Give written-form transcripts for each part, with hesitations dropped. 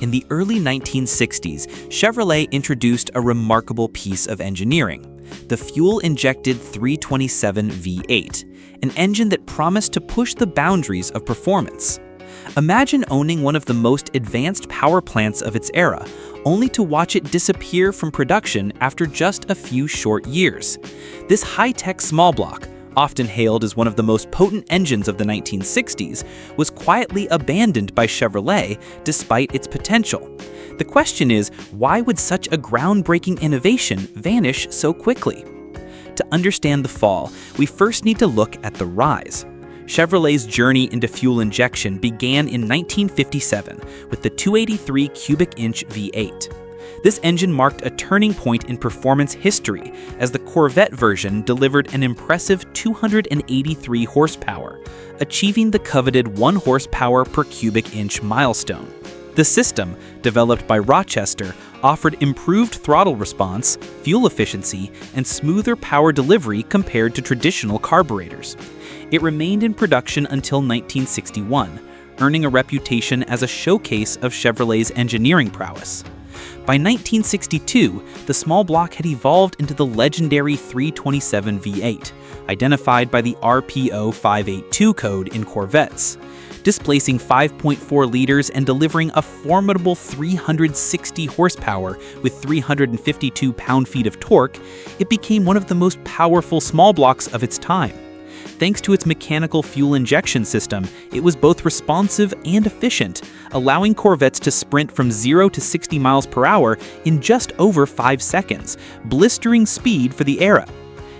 In the early 1960s, Chevrolet introduced a remarkable piece of engineering, the fuel-injected 327 V8, an engine that promised to push the boundaries of performance. Imagine owning one of the most advanced power plants of its era, only to watch it disappear from production after just a few short years. This high-tech small block, often hailed as one of the most potent engines of the 1960s, was quietly abandoned by Chevrolet despite its potential. The question is, why would such a groundbreaking innovation vanish so quickly? To understand the fall, we first need to look at the rise. Chevrolet's journey into fuel injection began in 1957 with the 283 cubic inch V8. This engine marked a turning point in performance history as the Corvette version delivered an impressive 283 horsepower, achieving the coveted 1 horsepower per cubic inch milestone. The system, developed by Rochester, offered improved throttle response, fuel efficiency, and smoother power delivery compared to traditional carburetors. It remained in production until 1961, earning a reputation as a showcase of Chevrolet's engineering prowess. By 1962, the small block had evolved into the legendary 327 V8, identified by the RPO 582 code in Corvettes. Displacing 5.4 liters and delivering a formidable 360 horsepower with 352 pound-feet of torque, it became one of the most powerful small blocks of its time. Thanks to its mechanical fuel injection system, it was both responsive and efficient, allowing Corvettes to sprint from 0 to 60 miles per hour in just over 5 seconds, blistering speed for the era.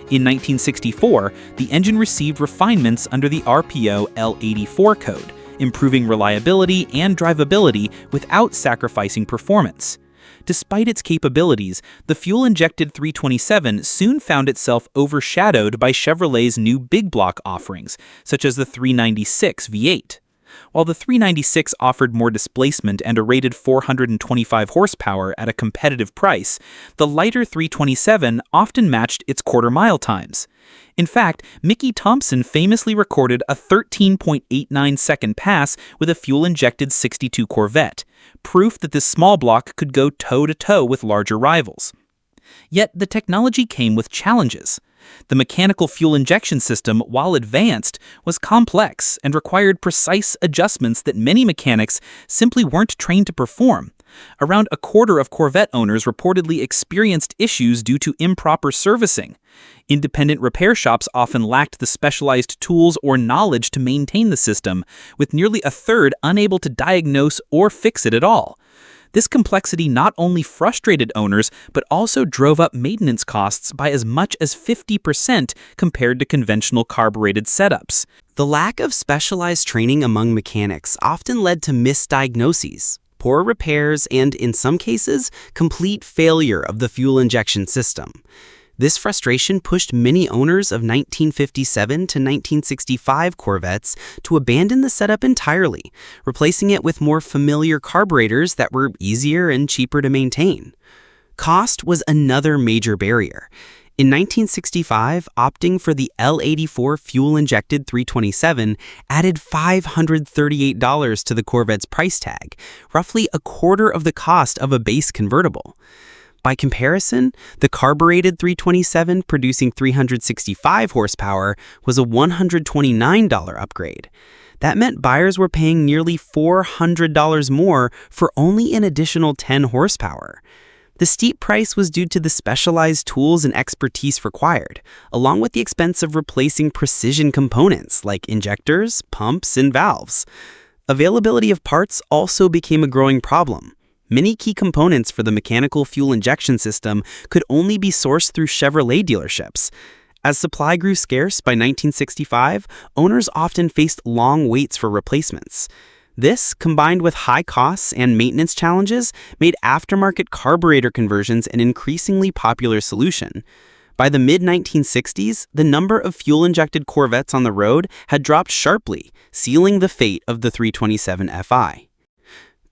In 1964, the engine received refinements under the RPO L84 code, improving reliability and drivability without sacrificing performance. Despite its capabilities, the fuel-injected 327 soon found itself overshadowed by Chevrolet's new big block offerings, such as the 396 V8. While the 396 offered more displacement and a rated 425 horsepower at a competitive price, the lighter 327 often matched its quarter-mile times. In fact, Mickey Thompson famously recorded a 13.89-second pass with a fuel-injected 62 Corvette, proof that this small block could go toe-to-toe with larger rivals. Yet the technology came with challenges. The mechanical fuel injection system, while advanced, was complex and required precise adjustments that many mechanics simply weren't trained to perform. Around a quarter of Corvette owners reportedly experienced issues due to improper servicing. Independent repair shops often lacked the specialized tools or knowledge to maintain the system, with nearly a third unable to diagnose or fix it at all. This complexity not only frustrated owners, but also drove up maintenance costs by as much as 50% compared to conventional carbureted setups. The lack of specialized training among mechanics often led to misdiagnoses, poor repairs, and, in some cases, complete failure of the fuel injection system. This frustration pushed many owners of 1957 to 1965 Corvettes to abandon the setup entirely, replacing it with more familiar carburetors that were easier and cheaper to maintain. Cost was another major barrier. In 1965, opting for the L84 fuel-injected 327 added $538 to the Corvette's price tag, roughly a quarter of the cost of a base convertible. By comparison, the carbureted 327 producing 365 horsepower was a $129 upgrade. That meant buyers were paying nearly $400 more for only an additional 10 horsepower. The steep price was due to the specialized tools and expertise required, along with the expense of replacing precision components like injectors, pumps, and valves. Availability of parts also became a growing problem. Many key components for the mechanical fuel injection system could only be sourced through Chevrolet dealerships. As supply grew scarce by 1965, owners often faced long waits for replacements. This, combined with high costs and maintenance challenges, made aftermarket carburetor conversions an increasingly popular solution. By the mid-1960s, the number of fuel-injected Corvettes on the road had dropped sharply, sealing the fate of the 327 Fi.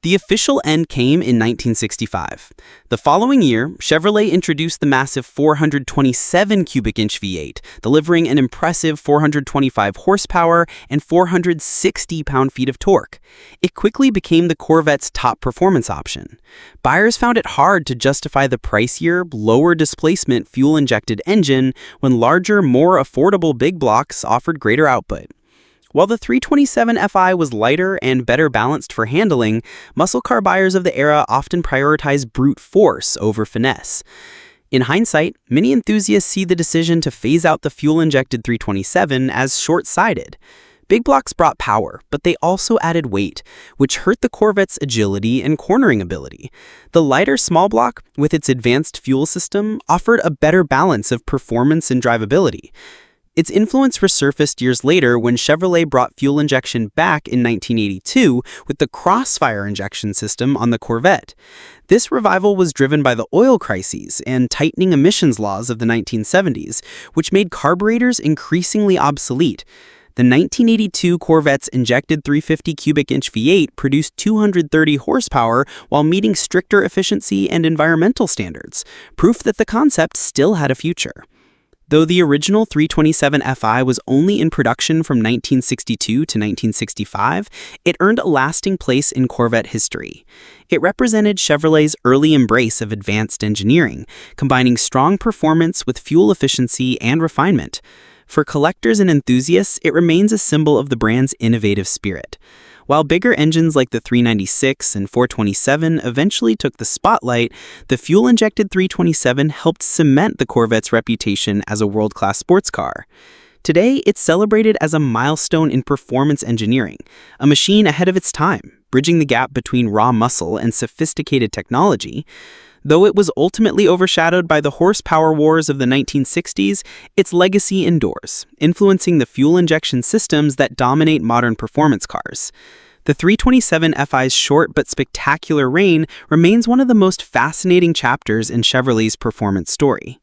The official end came in 1965. The following year, Chevrolet introduced the massive 427 cubic inch V8, delivering an impressive 425 horsepower and 460 pound-feet of torque. It quickly became the Corvette's top performance option. Buyers found it hard to justify the pricier, lower displacement fuel-injected engine when larger, more affordable big blocks offered greater output. While the 327 Fi was lighter and better balanced for handling, muscle car buyers of the era often prioritized brute force over finesse. In hindsight, many enthusiasts see the decision to phase out the fuel-injected 327 as short-sighted. Big blocks brought power, but they also added weight, which hurt the Corvette's agility and cornering ability. The lighter small block, with its advanced fuel system, offered a better balance of performance and drivability. Its influence resurfaced years later when Chevrolet brought fuel injection back in 1982 with the Crossfire injection system on the Corvette. This revival was driven by the oil crises and tightening emissions laws of the 1970s, which made carburetors increasingly obsolete. The 1982 Corvette's injected 350 cubic inch V8 produced 230 horsepower while meeting stricter efficiency and environmental standards, proof that the concept still had a future. Though the original 327 Fi was only in production from 1962 to 1965, it earned a lasting place in Corvette history. It represented Chevrolet's early embrace of advanced engineering, combining strong performance with fuel efficiency and refinement. For collectors and enthusiasts, it remains a symbol of the brand's innovative spirit. While bigger engines like the 396 and 427 eventually took the spotlight, the fuel-injected 327 helped cement the Corvette's reputation as a world-class sports car. Today, it's celebrated as a milestone in performance engineering, a machine ahead of its time, bridging the gap between raw muscle and sophisticated technology. Though it was ultimately overshadowed by the horsepower wars of the 1960s, its legacy endures, influencing the fuel injection systems that dominate modern performance cars. The 327 Fi's short but spectacular reign remains one of the most fascinating chapters in Chevrolet's performance story.